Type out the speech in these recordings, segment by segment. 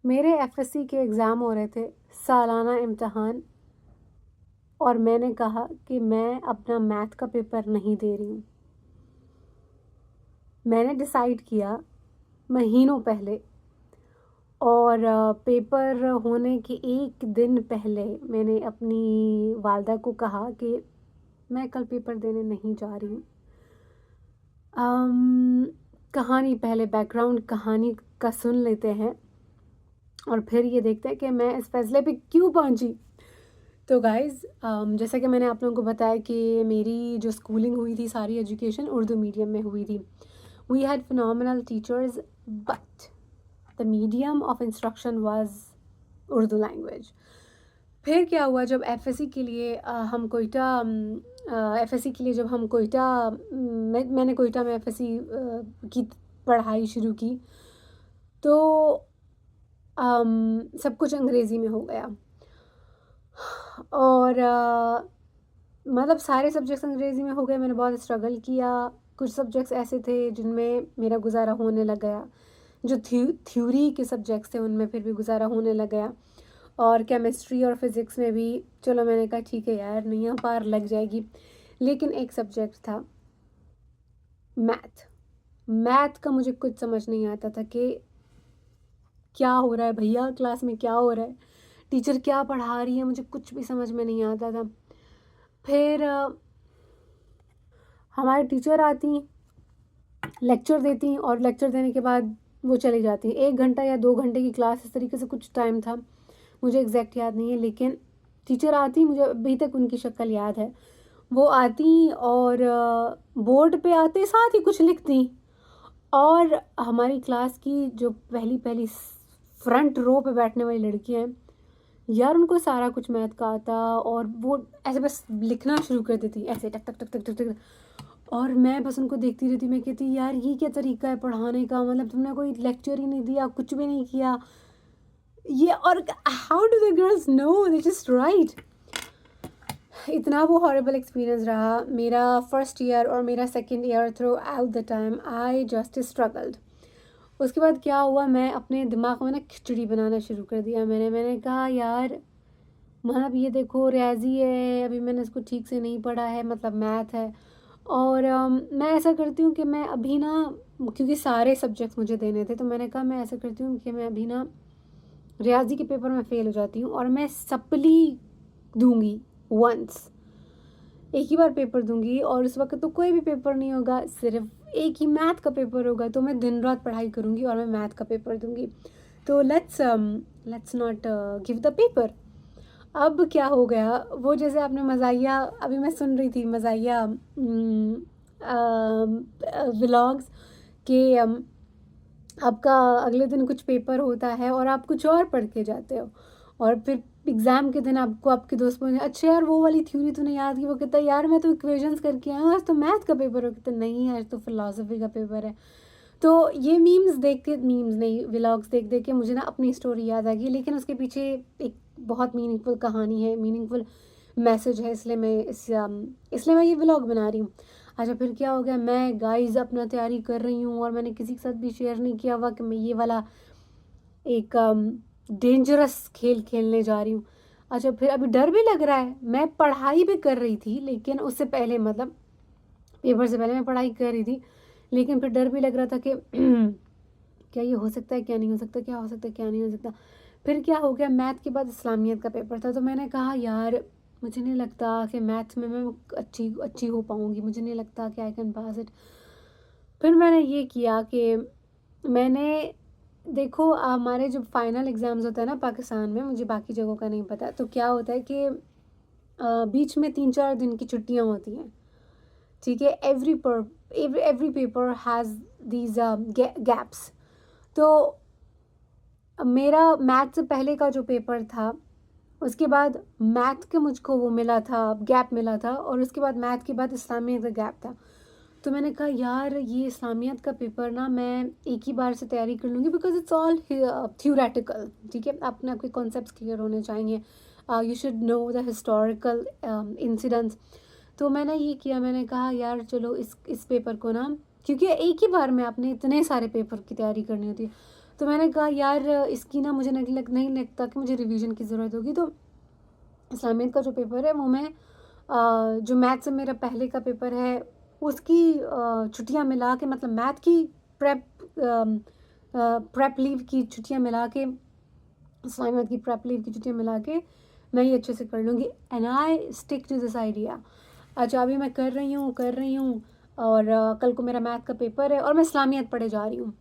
मेरे एफएससी के एग्ज़ाम हो रहे थे, सालाना इम्तिहान, और मैंने कहा कि मैं अपना मैथ का पेपर नहीं दे रही हूँ। मैंने डिसाइड किया महीनों पहले, और पेपर होने के एक दिन पहले मैंने अपनी वालदा को कहा कि मैं कल पेपर देने नहीं जा रही हूँ। कहानी पहले, बैकग्राउंड कहानी का सुन लेते हैं और फिर ये देखते हैं कि मैं इस फैसले पे क्यों पहुंची। तो गाइज़, जैसा कि मैंने आप लोगों को बताया कि मेरी जो स्कूलिंग हुई थी, सारी एजुकेशन उर्दू मीडियम में हुई थी। We had phenomenal teachers, but the medium of instruction was Urdu language. फिर क्या हुआ, जब एफएससी के लिए हम कोयटा एफएससी के लिए जब हम कोयटा मैंने कोयटा में एफएससी की पढ़ाई शुरू की, तो सब कुछ अंग्रेज़ी में हो गया। और मतलब सारे सब्जेक्ट्स अंग्रेज़ी में हो गए। मैंने बहुत स्ट्रगल किया। कुछ सब्जेक्ट्स ऐसे थे जिनमें मेरा गुजारा होने लग गया, जो थ्योरी के सब्जेक्ट्स थे उनमें फिर भी गुजारा होने लग गया। और केमिस्ट्री और फिज़िक्स में भी चलो मैंने कहा ठीक है यार, नैया पार लग जाएगी। लेकिन एक सब्जेक्ट था मैथ का मुझे कुछ समझ नहीं आता था कि क्या हो रहा है भैया, क्लास में क्या हो रहा है, टीचर क्या पढ़ा रही है, मुझे कुछ भी समझ में नहीं आता था। फिर हमारे टीचर आती, लेक्चर देती, और लेक्चर देने के बाद वो चली जाती। 1 घंटा या 2 घंटे की क्लास, इस तरीके से कुछ टाइम था, मुझे एग्जैक्ट याद नहीं है। लेकिन टीचर आती, मुझे अभी तक उनकी शक्ल याद है। वो आती और बोर्ड पे आते साथ ही कुछ लिखती, और हमारी क्लास की जो पहली पहली फ्रंट रो पे बैठने वाली लड़कियाँ हैं यार, उनको सारा कुछ मैथ का आता, और वो ऐसे बस लिखना शुरू कर देती, ऐसे टक टक टक टक टक टक। और मैं बस उनको देखती रहती। मैं कहती यार ये क्या तरीका है पढ़ाने का, मतलब तुमने कोई लेक्चर ही नहीं दिया, कुछ भी नहीं किया ये। और how do the girls know, they just write. इतना वो हॉरेबल एक्सपीरियंस रहा मेरा फर्स्ट ईयर और मेरा second year. Through out the time I just struggled. उसके बाद क्या हुआ, मैं अपने दिमाग में ना खिचड़ी बनाना शुरू कर दिया। मैंने कहा यार, मतलब ये देखो रियाजी है, अभी मैंने इसको ठीक से नहीं पढ़ा है, मतलब मैथ है। और मैं ऐसा करती हूँ कि मैं अभी ना, क्योंकि सारे सब्जेक्ट्स मुझे देने थे, तो मैंने कहा मैं ऐसा करती हूँ कि मैं अभी ना रियाजी के पेपर में फ़ेल हो जाती हूँ और मैं सप्ली दूंगी वंस, एक ही बार पेपर दूंगी। और उस वक्त तो कोई भी पेपर नहीं होगा, सिर्फ एक ही मैथ का पेपर होगा, तो मैं दिन रात पढ़ाई करूँगी और मैं मैथ का पेपर दूंगी। तो let's not give the paper. अब क्या हो गया, वो जैसे आपने मज़ाहिया, अभी मैं सुन रही थी मज़ाहिया व्लॉग्स के, आपका अगले दिन कुछ पेपर होता है और आप कुछ और पढ़ के जाते हो, और फिर एग्ज़ाम के दिन आपको आपके दोस्त बोले अच्छा यार वो वाली थ्योरी तूने याद की। वो कहता है यार मैं तो इक्वेशंस करके आया हूँ, आज तो मैथ का पेपर हो। कहता नहीं, आज तो फिलोसफी का पेपर है। तो ये मीम्स नहीं, व्लॉग्स देख देख के मुझे ना अपनी स्टोरी याद आ गई, लेकिन उसके पीछे एक बहुत मीनिंगफुल कहानी है, मीनिंगफुल मैसेज है, इसलिए मैं ये व्लॉग बना रही हूँ। अच्छा, फिर क्या हो गया, मैं गाइस अपना तैयारी कर रही हूँ और मैंने किसी के साथ भी शेयर नहीं किया हुआ कि मैं ये वाला एक डेंजरस खेल खेलने जा रही हूँ। अच्छा, फिर अभी डर भी लग रहा है। मैं पढ़ाई भी कर रही थी, लेकिन उससे पहले, मतलब पेपर से पहले मैं पढ़ाई कर रही थी, लेकिन फिर डर भी लग रहा था कि क्या ये हो सकता है, क्या नहीं हो सकता, क्या हो सकता है, क्या नहीं हो सकता। फिर क्या हो गया, मैथ के बाद इस्लामियत का पेपर था, तो मैंने कहा यार मुझे नहीं लगता कि मैथ्स में मैं अच्छी हो पाऊँगी, मुझे नहीं लगता कि आई कैन पास इट। फिर मैंने ये किया कि मैंने, देखो हमारे जो फाइनल एग्ज़ाम्स होता है ना पाकिस्तान में, मुझे बाकी जगहों का नहीं पता, तो क्या होता है कि बीच में 3-4 दिन की छुट्टियाँ होती हैं, ठीक है। Every paper has these gaps. तो मेरा मैथ से पहले का जो पेपर था, उसके बाद मैथ के मुझको वो मिला था, गैप मिला था, और उसके बाद मैथ के बाद इस्लामियत का गैप था। तो मैंने कहा यार ये इस्लामियत का पेपर ना मैं एक ही बार से तैयारी कर लूँगी, बिकॉज इट्स ऑल थ्योरेटिकल, ठीक है। अपने आपके कॉन्सेप्ट्स क्लियर होने चाहिए, you should know the historical incidents. तो मैंने ये किया, मैंने कहा यार चलो इस पेपर को ना, क्योंकि एक ही बार में आपने इतने सारे पेपर की तैयारी करनी होती है, तो मैंने कहा यार इसकी ना मुझे नहीं लगता कि मुझे रिवीजन की ज़रूरत होगी। तो इस्लामियत का जो पेपर है वो मैं जो मैथ से मेरा पहले का पेपर है उसकी छुट्टियां मिला के, मतलब मैथ की प्रेप लीव की छुट्टियां मिला के, इस्लामियत की प्रेप लीव की छुट्टियां मिला के मैं ये अच्छे से कर लूँगी। And I stick to this idea. अच्छा अभी मैं कर रही हूँ और कल को मेरा मैथ का पेपर है और मैं इस्लामियत पढ़े जा रही हूँ,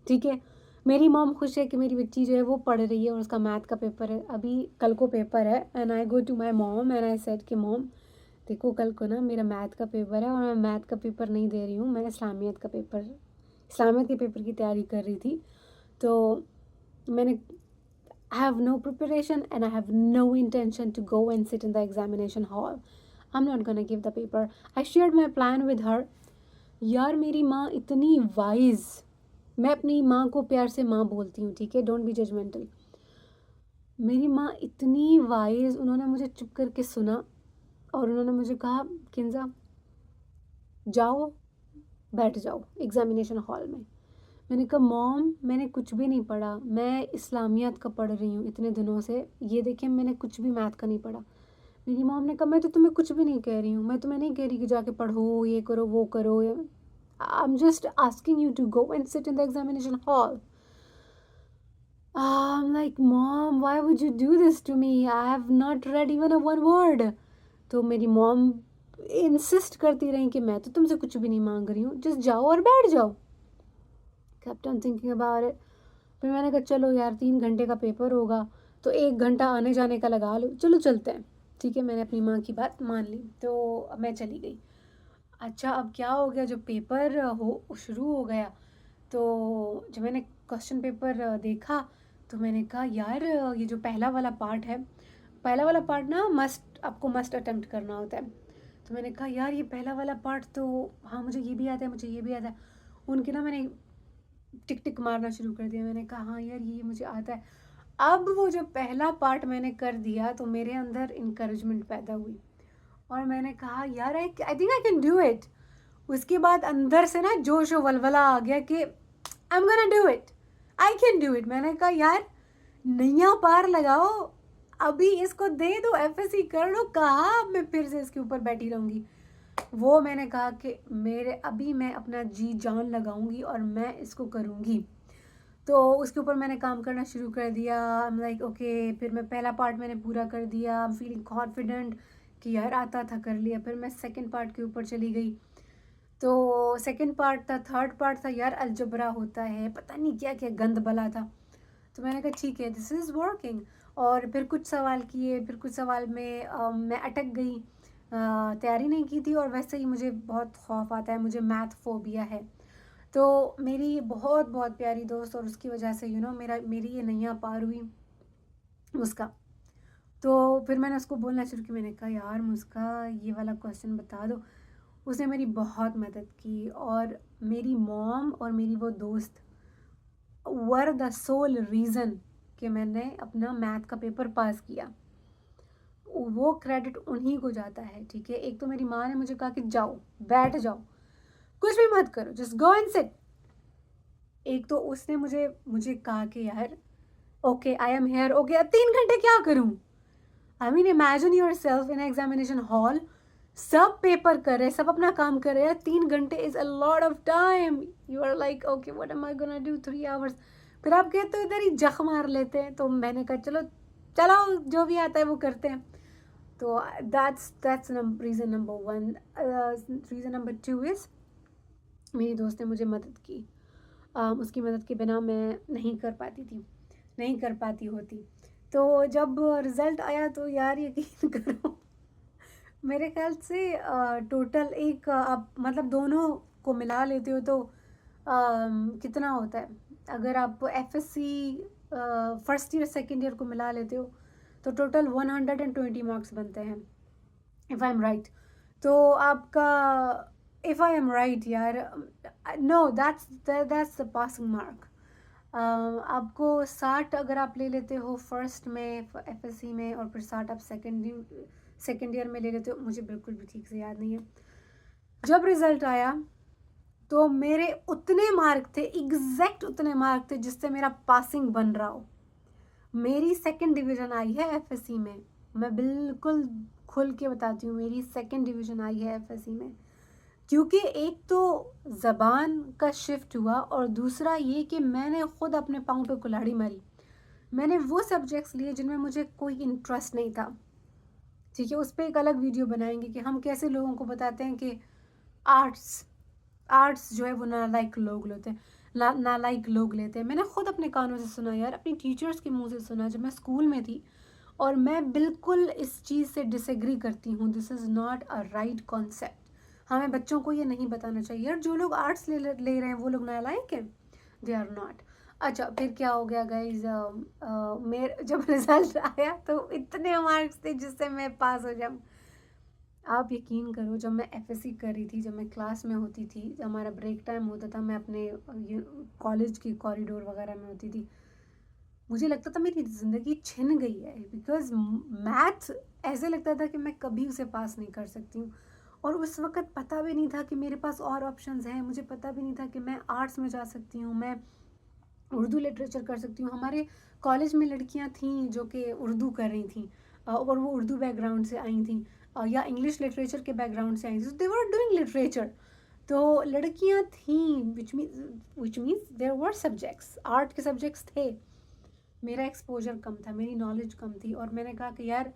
ठीक है। मेरी मॉम खुश है कि मेरी बच्ची जो है वो पढ़ रही है और उसका मैथ का पेपर है, अभी कल को पेपर है। And I go to my mom and I said कि मॉम देखो कल को ना मेरा मैथ का पेपर है और मैं मैथ का पेपर नहीं दे रही हूँ, मैं इस्लामियत के पेपर की तैयारी कर रही थी। तो मैंने I have no preparation and I have no intention to go and sit in the examination hall. I'm not gonna give the paper. I shared my plan with her. यार मेरी माँ इतनी वाइज, मैं अपनी माँ को प्यार से माँ बोलती हूँ, ठीक है, डोंट बी जजमेंटल। मेरी माँ इतनी वाइज, उन्होंने मुझे चुप करके सुना और उन्होंने मुझे कहा किंजा जाओ बैठ जाओ एग्जामिनेशन हॉल में। मैंने कहा मॉम मैंने कुछ भी नहीं पढ़ा, मैं इस्लामियात का पढ़ रही हूँ इतने दिनों से, ये देखिए मैंने कुछ भी मैथ का नहीं पढ़ा। मेरी मॉम ने कहा मैं तो तुम्हें कुछ भी नहीं कह रही हूँ, मैं तुम्हें नहीं कह रही कि जाके पढ़ो ये करो वो करो, I am just asking you to go and sit in the examination hall. I'm like, Mom, why would you do this to me? I have not read even a one word. तो मेरी mom insist करती रही कि मैं तो तुमसे कुछ भी नहीं मांग रही हूँ, जस्ट जाओ और बैठ जाओ। kept on thinking about it. फिर मैंने कहा चलो यार 3 घंटे का पेपर होगा तो 1 घंटा आने जाने का लगा लो, चलो चलते हैं, ठीक है। मैंने अपनी माँ की बात मान ली तो मैं चली गई। अच्छा अब क्या हो गया, जब पेपर शुरू हो गया तो जब मैंने क्वेश्चन पेपर देखा तो मैंने कहा यार ये जो पहला वाला पार्ट ना आपको मस्ट अटेम्प्ट करना होता है। तो मैंने कहा यार ये पहला वाला पार्ट तो हाँ मुझे ये भी आता है, मुझे ये भी आता है। उनके ना मैंने टिक टिक मारना शुरू कर दिया, मैंने कहा हाँ यार ये मुझे आता है। अब वो जो पहला पार्ट मैंने कर दिया तो मेरे अंदर इंकरेजमेंट पैदा हुई और मैंने कहा यार I think I can do it. उसके बाद अंदर से ना जोश और वलवला आ गया कि I am gonna do it, I can do it. मैंने कहा यार नैया पार लगाओ, अभी इसको दे दो, एफएससी कर लो, कहा अब मैं फिर से इसके ऊपर बैठी रहूँगी। वो मैंने कहा कि अभी मैं अपना जी जान लगाऊंगी और मैं इसको करूँगी। तो उसके ऊपर मैंने काम करना शुरू कर दिया। आई एम लाइक ओके, फिर मैं पहला पार्ट मैंने पूरा कर दिया, आई एम फीलिंग कॉन्फिडेंट कि यार आता था कर लिया। फिर मैं सेकंड पार्ट के ऊपर चली गई। तो सेकंड पार्ट था, थर्ड पार्ट था यार अलजबरा होता है, पता नहीं क्या क्या गंद बला था। तो मैंने कहा ठीक है दिस इज़ वर्किंग। और फिर कुछ सवाल किए, फिर कुछ सवाल में मैं अटक गई, तैयारी नहीं की थी और वैसे ही मुझे बहुत खौफ आता है, मुझे मैथ फोबिया है। तो मेरी बहुत बहुत प्यारी दोस्त और उसकी वजह से मेरी ये नैया पार हुई मुस्का। तो फिर मैंने उसको बोलना शुरू किया, मैंने कहा यार मुस्का ये वाला क्वेश्चन बता दो। उसने मेरी बहुत मदद की और मेरी मॉम और मेरी वो दोस्त वर द सोल रीज़न कि मैंने अपना मैथ का पेपर पास किया। वो क्रेडिट उन्हीं को जाता है, ठीक है। एक तो मेरी माँ ने मुझे कहा कि जाओ बैठ जाओ, कुछ भी मत करो, जस्ट गो एंड सिट। एक तो उसने मुझे कहा कि यार okay I am here, okay अब 3 घंटे क्या करूँ। I mean imagine your self in examination hall, सब पेपर कर रहे, सब अपना काम कर रहे हैं, 3 घंटे is a lot of time. You are like okay what am I gonna do 3 hours. फिर आप कहते हो इधर ही जख मार लेते हैं। तो मैंने कहा चलो चलो जो भी आता है वो करते हैं। तो that's reason number 1। Reason number 2 is मेरी दोस्त ने मुझे मदद की। उसकी मदद के बिना मैं नहीं कर पाती होती। तो जब रिज़ल्ट आया तो यार यकीन करो मेरे ख्याल से टोटल एक आप मतलब दोनों को मिला लेते हो तो कितना होता है, अगर आप FSc first year second year को मिला लेते हो तो टोटल 120 मार्क्स बनते हैं इफ़ आई एम राइट। तो आपका इफ़ आई एम राइट यार, no that's the passing mark. आपको 60 अगर आप ले लेते हो फर्स्ट में एफएससी में और फिर 60 आप सेकेंड ईयर में ले लेते हो, मुझे बिल्कुल भी ठीक से याद नहीं है। जब रिज़ल्ट आया तो मेरे उतने मार्क थे, एग्जैक्ट उतने मार्क थे जिससे मेरा पासिंग बन रहा हो। मेरी सेकंड डिवीज़न आई है एफएससी में, मैं बिल्कुल खुल के बताती हूँ, मेरी सेकंड डिवीज़न आई है एफएससी में। क्योंकि एक तो ज़बान का शिफ्ट हुआ और दूसरा ये कि मैंने ख़ुद अपने पाँव पे कुल्हाड़ी मारी। मैंने वो सब्जेक्ट्स लिए जिनमें मुझे कोई इंटरेस्ट नहीं था, ठीक है। उस पर एक अलग वीडियो बनाएंगे कि हम कैसे लोगों को बताते हैं कि आर्ट्स आर्ट्स जो है वो नालायक लोग लेते हैं, नालायक लोग लेते हैं। मैंने खुद अपने कानों से सुना यार, अपनी टीचर्स के मुंह से सुना जब मैं स्कूल में थी, और मैं बिल्कुल इस चीज़ से डिसएग्री करती हूँ। This is not a right concept. हमें बच्चों को ये नहीं बताना चाहिए यार, जो लोग आर्ट्स ले रहे हैं वो लोग नालायक हैं, दे आर नॉट। अच्छा, फिर क्या हो गया गाइज, मेरे जब रिजल्ट आया तो इतने मार्क्स थे जिससे मैं पास हो जाऊँ। आप यकीन करो, जब मैं एफएससी कर रही थी, जब मैं क्लास में होती थी, जब हमारा ब्रेक टाइम होता था, मैं अपने कॉलेज की कॉरिडोर वगैरह में होती थी, मुझे लगता था मेरी ज़िंदगी छिन गई है। बिकॉज मैथ ऐसे लगता था कि मैं कभी उसे पास नहीं कर सकती हूँ। और उस वक़्त पता भी नहीं था कि मेरे पास और ऑप्शंस हैं, मुझे पता भी नहीं था कि मैं आर्ट्स में जा सकती हूँ, मैं उर्दू लिटरेचर कर सकती हूँ। हमारे कॉलेज में लड़कियाँ थीं जो कि उर्दू कर रही थी, और वो उर्दू बैकग्राउंड से आई थी, या इंग्लिश लिटरेचर के बैकग्राउंड से आई थी, दे वर डूइंग लिटरेचर। तो लड़कियाँ थीं, which means there were subjects, art के सब्जेक्ट्स थे। मेरा एक्सपोजर कम था, मेरी नॉलेज कम थी, और मैंने कहा कि यार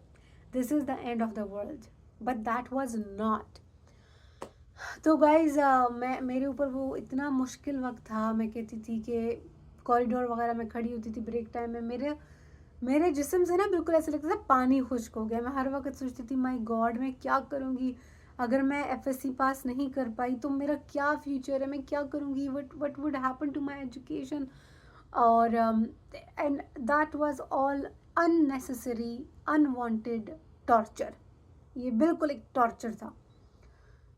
this is the end of the world, but that was not. तो गाइज मैं मेरे ऊपर वो इतना मुश्किल वक्त था। मैं कहती थी कि कॉरिडोर वगैरह में खड़ी होती थी ब्रेक टाइम में, मेरे जिस्म से ना बिल्कुल ऐसा लगता था पानी खुश्क हो गया। मैं हर वक्त सोचती थी माय गॉड मैं क्या करूँगी, अगर मैं एफएससी पास नहीं कर पाई तो मेरा क्या फ्यूचर है, मैं क्या करूँगी, what would happen to my education. और and that was all unnecessary, unwanted torture. ये बिल्कुल एक टॉर्चर था।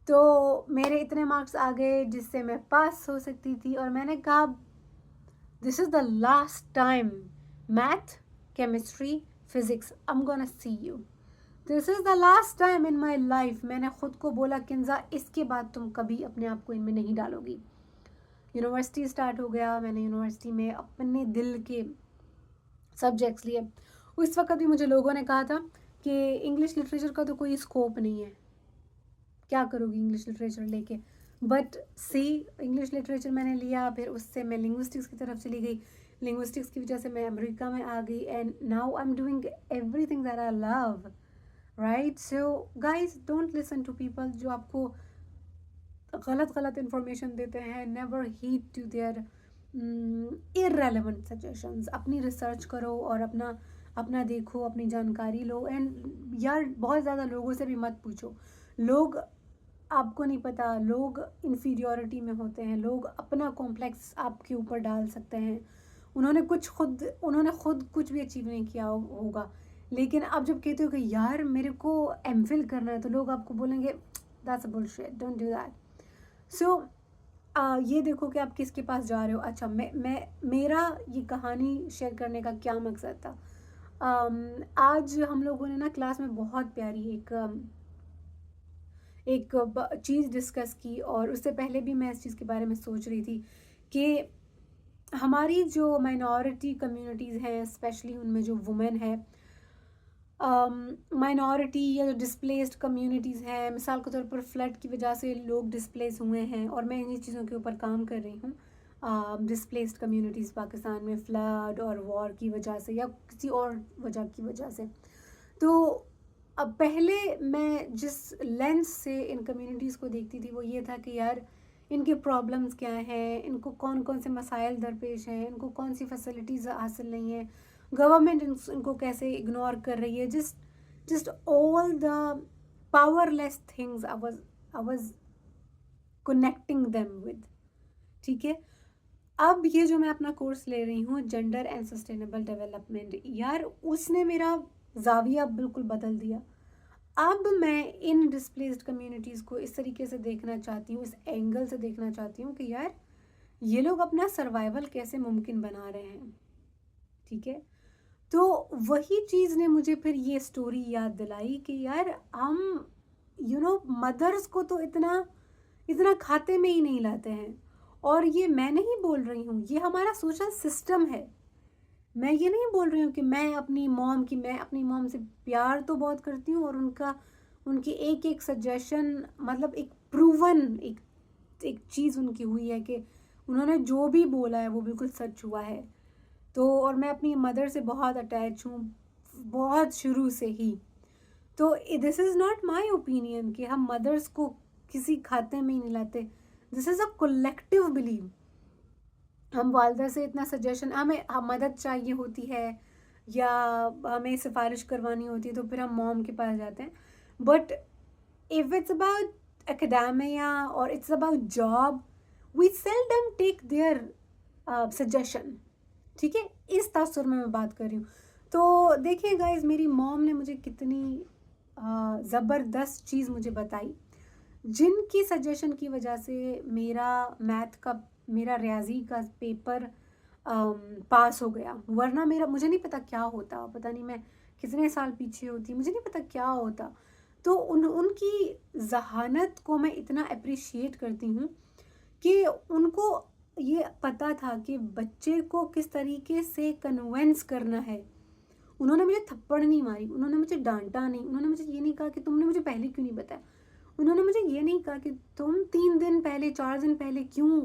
तो मेरे इतने मार्क्स आ गए जिससे मैं पास हो सकती थी, और मैंने कहा this is the last time, math, chemistry, physics, I am gonna see you, this is the last time in my life. मैंने खुद को बोला किंजा इसके बाद तुम कभी अपने आप को इनमें नहीं डालोगी। यूनिवर्सिटी स्टार्ट हो गया, मैंने यूनिवर्सिटी में अपने दिल के सब्जेक्ट्स लिए। उस वक्त भी मुझे लोगों ने कहा था कि इंग्लिश लिटरेचर का तो कोई स्कोप नहीं है, क्या करोगी इंग्लिश लिटरेचर लेके। बट सी, इंग्लिश लिटरेचर मैंने लिया, फिर उससे मैं लिंग्विस्टिक्स की तरफ चली गई, लिंग्विस्टिक्स की वजह से मैं अमेरिका में आ गई, and now I am doing everything that I love, right. So guys don't listen to people जो आपको गलत इंफॉर्मेशन देते हैं। Never heed to their irrelevant suggestions. अपनी रिसर्च करो और अपना देखो, अपनी जानकारी लो। एंड यार बहुत ज़्यादा लोगों से भी मत पूछो, लोग आपको नहीं पता, लोग इन्फीरियोरिटी में होते हैं, लोग अपना कॉम्प्लेक्स आपके ऊपर डाल सकते हैं। उन्होंने खुद कुछ भी अचीव नहीं किया होगा, लेकिन अब जब कहते हो कि यार मेरे को एमफिल करना है, तो लोग आपको बोलेंगे that's a bullshit, don't do that. So ये देखो कि आप किसके पास जा रहे हो। अच्छा, मेरा ये कहानी शेयर करने का क्या मकसद था। आज हम लोगों ने ना क्लास में बहुत प्यारी एक चीज़ डिस्कस की, और उससे पहले भी मैं इस चीज़ के बारे में सोच रही थी कि हमारी जो माइनॉरिटी कम्युनिटीज़ हैं, स्पेशली उनमें जो वुमेन है, माइनॉरिटी या जो डिस्प्लेस्ड कम्युनिटीज़ हैं, मिसाल के तौर पर फ्लड की वजह से लोग डिस्प्लेस हुए हैं, और मैं इन्हीं चीज़ों के ऊपर काम कर रही हूँ। डिस्प्लेस्ड कम्युनिटीज़ पाकिस्तान में फ्लड और वॉर की वजह से या किसी और वजह की वजह से। तो अब पहले मैं जिस लेंस से इन कम्युनिटीज़ को देखती थी वो ये था कि यार इनके प्रॉब्लम्स क्या हैं, इनको कौन कौन से मसाइल दरपेश हैं, इनको कौन सी फैसिलिटीज़ हासिल नहीं है, गवर्नमेंट इनको कैसे इग्नोर कर रही है, just all the powerless things I was connecting them with, ठीक है। अब ये जो मैं अपना कोर्स ले रही हूँ, जेंडर एंड सस्टेनेबल डेवलपमेंट, यार उसने मेरा जाविया बिल्कुल बदल दिया। अब मैं इन डिस्प्लेस्ड कम्युनिटीज़ को इस तरीके से देखना चाहती हूँ, इस एंगल से देखना चाहती हूँ कि यार ये लोग अपना सर्वाइवल कैसे मुमकिन बना रहे हैं, ठीक है। तो वही चीज़ ने मुझे फिर ये स्टोरी याद दिलाई कि यार हम मदर्स को तो इतना इतना खाते में ही नहीं लाते हैं। और ये मैं नहीं बोल रही हूँ, ये हमारा सोशल सिस्टम है। मैं ये नहीं बोल रही हूँ कि मैं अपनी मॉम से प्यार तो बहुत करती हूँ, और उनकी एक एक सजेशन, मतलब एक प्रूवन एक चीज़ उनकी हुई है कि उन्होंने जो भी बोला है वो बिल्कुल सच हुआ है। तो और मैं अपनी मदर से बहुत अटैच हूँ, बहुत शुरू से ही। तो this is not my opinion कि हम मदर्स को किसी खाते में ही नहीं लाते। This is a collective believe. हम वालदा से इतना सजेशन, हमें मदद चाहिए होती है या हमें सिफारिश करवानी होती है तो फिर हम मॉम के पास जाते हैं। But if it's about academia और it's about job, we seldom take their suggestion. ठीक है, इस तासुर में मैं बात कर रही हूँ। तो देखिए गाइज, मेरी मॉम ने मुझे कितनी ज़बरदस्त चीज़ मुझे बताई, जिनकी सजेशन की वजह से मेरा रियाजी का पेपर पास हो गया। वरना मुझे नहीं पता क्या होता, पता नहीं मैं कितने साल पीछे होती, मुझे नहीं पता क्या होता। तो उनकी जहानत को मैं इतना अप्रिशिएट करती हूँ कि उनको ये पता था कि बच्चे को किस तरीके से कन्वेंस करना है। उन्होंने मुझे थप्पड़ नहीं मारी, उन्होंने मुझे डांटा नहीं, उन्होंने मुझे ये नहीं कहा कि तुमने मुझे पहले क्यों नहीं बताया, उन्होंने मुझे ये नहीं कहा कि तुम 3 दिन पहले 4 दिन पहले क्यों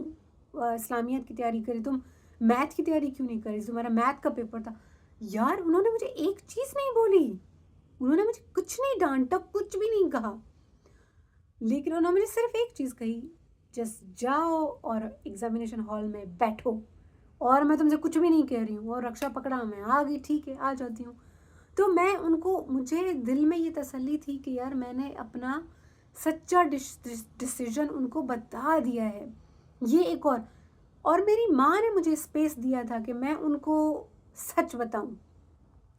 इस्लामियत की तैयारी करी, तुम मैथ की तैयारी क्यों नहीं करी, तुम्हारा मैथ का पेपर था। यार उन्होंने मुझे एक चीज़ नहीं बोली, उन्होंने मुझे कुछ नहीं डांटा, कुछ भी नहीं कहा, लेकिन उन्होंने मुझे सिर्फ एक चीज़ कही, जस्ट जाओ और एग्जामिनेशन हॉल में बैठो, और मैं तुमसे कुछ भी नहीं कह रही हूँ, और रक्षा पकड़ा मैं आ गई, ठीक है आ जाती हूँ। तो मुझे दिल में ये तसल्ली थी कि यार मैंने अपना सच्चा डिसीजन उनको बता दिया है। ये एक और मेरी माँ ने मुझे स्पेस दिया था कि मैं उनको सच बताऊं।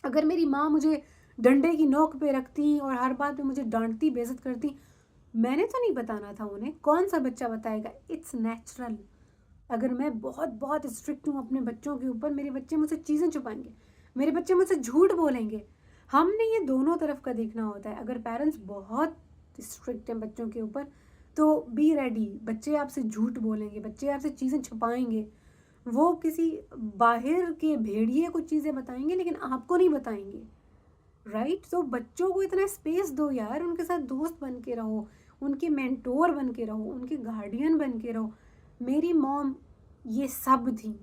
अगर मेरी माँ मुझे डंडे की नोक पे रखती और हर बात में मुझे डांटती, बेइज्जत करती, मैंने तो नहीं बताना था उन्हें, कौन सा बच्चा बताएगा, इट्स नेचुरल। अगर मैं बहुत बहुत स्ट्रिक्ट हूँ अपने बच्चों के ऊपर, मेरे बच्चे मुझसे चीज़ें छुपाएंगे, मेरे बच्चे मुझसे झूठ बोलेंगे। हमने ये दोनों तरफ का देखना होता है। अगर पेरेंट्स बहुत स्ट्रिक्ट हैं बच्चों के ऊपर, तो बी रेडी, बच्चे आपसे झूठ बोलेंगे, बच्चे आपसे चीज़ें छुपाएंगे, वो किसी बाहर के भेड़िए को चीज़ें बताएंगे लेकिन आपको नहीं बताएंगे, राइट। तो बच्चों को इतना स्पेस दो यार, उनके साथ दोस्त बन के रहो, उनके मेंटोर बन के रहो, उनके गार्डियन बन के रहो। मेरी मॉम ये सब थी,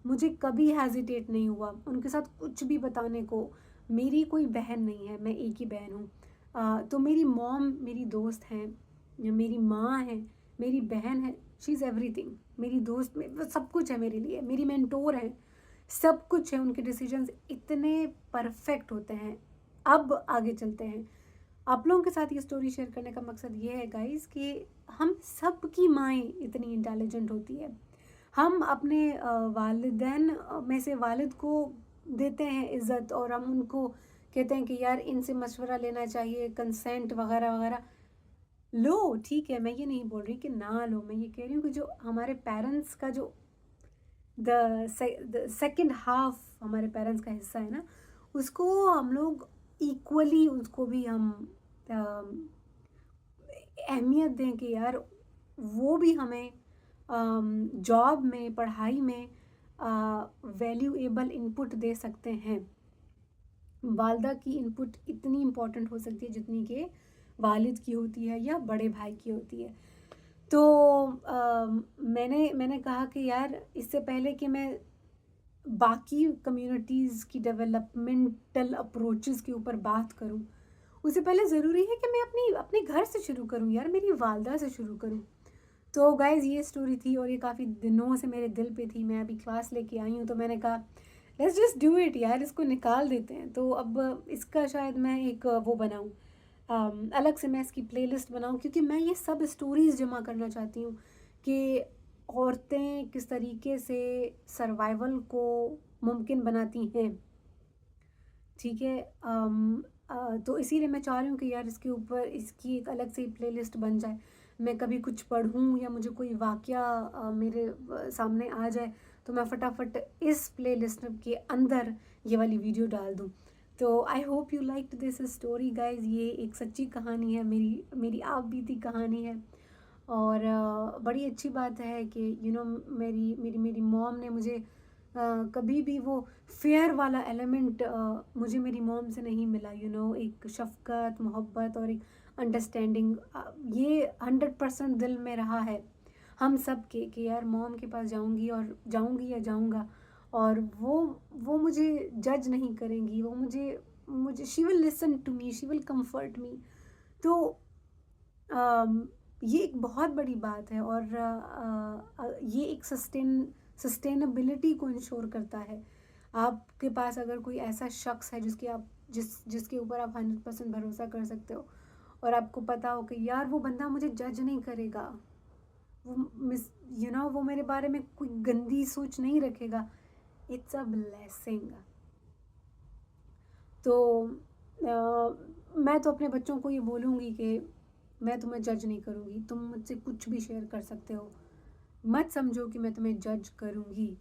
मुझे कभी हेजिटेट नहीं हुआ उनके साथ कुछ भी बताने को। मेरी कोई बहन नहीं है, मैं एक ही बहन हूँ। तो मेरी मॉम मेरी दोस्त हैं, मेरी माँ है, मेरी बहन है, शी इज़ एवरीथिंग। मेरी दोस्त में सब कुछ है मेरे लिए, मेरी मेंटोर है, सब कुछ है। उनके डिसीजंस इतने परफेक्ट होते हैं। अब आगे चलते हैं। आप लोगों के साथ ये स्टोरी शेयर करने का मकसद ये है गाइस कि हम सब की माएँ इतनी इंटेलिजेंट होती है। हम अपने वालिदैन में से वालिद को देते हैं इज़्ज़त, और हम उनको कहते हैं कि यार इनसे मशवरा लेना चाहिए, कंसेंट वगैरह वगैरह लो। ठीक है, मैं ये नहीं बोल रही कि ना लो, मैं ये कह रही हूँ कि जो हमारे पेरेंट्स का जो द सेकेंड हाफ हमारे पेरेंट्स का हिस्सा है ना, उसको हम लोग इक्वली, उसको भी हम अहमियत दें कि यार वो भी हमें जॉब में, पढ़ाई में वैल्यूएबल इनपुट दे सकते हैं। वालदा की इनपुट इतनी इम्पॉर्टेंट हो सकती है जितनी कि वालिद की होती है या बड़े भाई की होती है। तो मैंने कहा कि यार इससे पहले कि मैं बाकी कम्युनिटीज़ की डेवलपमेंटल अप्रोचेस के ऊपर बात करूं, उससे पहले ज़रूरी है कि मैं अपने घर से शुरू करूं यार, मेरी वालदा से शुरू करूं। तो गाइज़ ये स्टोरी थी, और ये काफ़ी दिनों से मेरे दिल पे थी। मैं अभी क्लास लेके आई हूँ तो मैंने कहा लेट्स जस्ट डू इट यार, इसको निकाल देते हैं। तो अब इसका शायद मैं एक वो बनाऊँ, अलग से मैं इसकी प्लेलिस्ट बनाऊँ, क्योंकि मैं ये सब स्टोरीज़ जमा करना चाहती हूँ कि औरतें किस तरीके से सर्वाइवल को मुमकिन बनाती हैं। ठीक है, तो इसीलिए मैं चाह रही हूँ कि यार इसके ऊपर इसकी एक अलग से प्लेलिस्ट बन जाए। मैं कभी कुछ पढ़ूँ या मुझे कोई वाक़या मेरे सामने आ जाए तो मैं फटाफट इस प्लेलिस्ट के अंदर ये वाली वीडियो डाल दूँ। तो I hope you liked this story guys. ये एक सच्ची कहानी है, मेरी आप बीती कहानी है। और बड़ी अच्छी बात है कि मेरी मेरी मेरी मॉम ने मुझे कभी भी वो फेयर वाला एलिमेंट मुझे मेरी मॉम से नहीं मिला। एक शफ़क़त, मोहब्बत और एक अंडरस्टैंडिंग, ये 100% दिल में रहा है हम सब के, कि यार मॉम के पास जाऊंगी और जाऊंगी या जाऊंगा, और वो मुझे जज नहीं करेंगी, वो मुझे मुझे she will listen to me, she will comfort me. तो ये एक बहुत बड़ी बात है, और ये एक सस्टेनेबिलिटी को इंश्योर करता है। आपके पास अगर कोई ऐसा शख्स है जिसके ऊपर आप 100% भरोसा कर सकते हो, और आपको पता हो कि यार वो बंदा मुझे जज नहीं करेगा, वो वो मेरे बारे में कोई गंदी सोच नहीं रखेगा, इट्स अ ब्लेसिंग। तो मैं तो अपने बच्चों को ये बोलूँगी कि मैं तुम्हें जज नहीं करूँगी, तुम मुझसे कुछ भी शेयर कर सकते हो, मत समझो कि मैं तुम्हें जज करूँगी।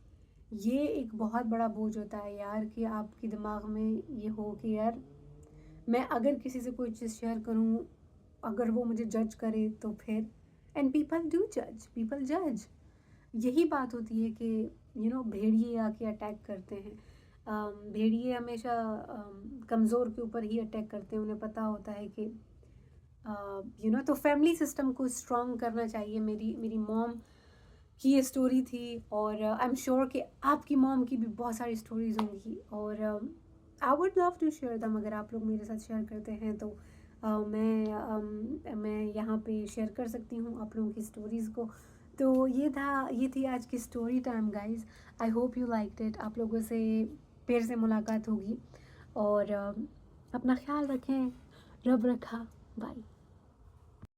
ये एक बहुत बड़ा बोझ होता है यार, कि आपके दिमाग में ये हो कि यार मैं अगर किसी से कोई चीज़ शेयर करूँ, अगर वो मुझे जज करे तो फिर, एंड पीपल डू जज, पीपल जज। यही बात होती है कि भेड़िए आके अटैक करते हैं। भेड़िए हमेशा कमज़ोर के ऊपर ही अटैक करते हैं, उन्हें पता होता है कि तो फैमिली सिस्टम को स्ट्रॉन्ग करना चाहिए। मेरी मेरी मॉम की ये स्टोरी थी, और आई एम श्योर कि आपकी मॉम की भी बहुत सारी स्टोरीज़ होंगी, और I would love to share them. अगर आप लोग मेरे साथ शेयर करते हैं तो मैं यहाँ पे शेयर कर सकती हूँ आप लोगों की स्टोरीज़ को। तो ये थी आज की story time guys. I hope you liked it. आप लोगों से फिर से मुलाकात होगी, और अपना ख्याल रखें, रब रखा, बाय।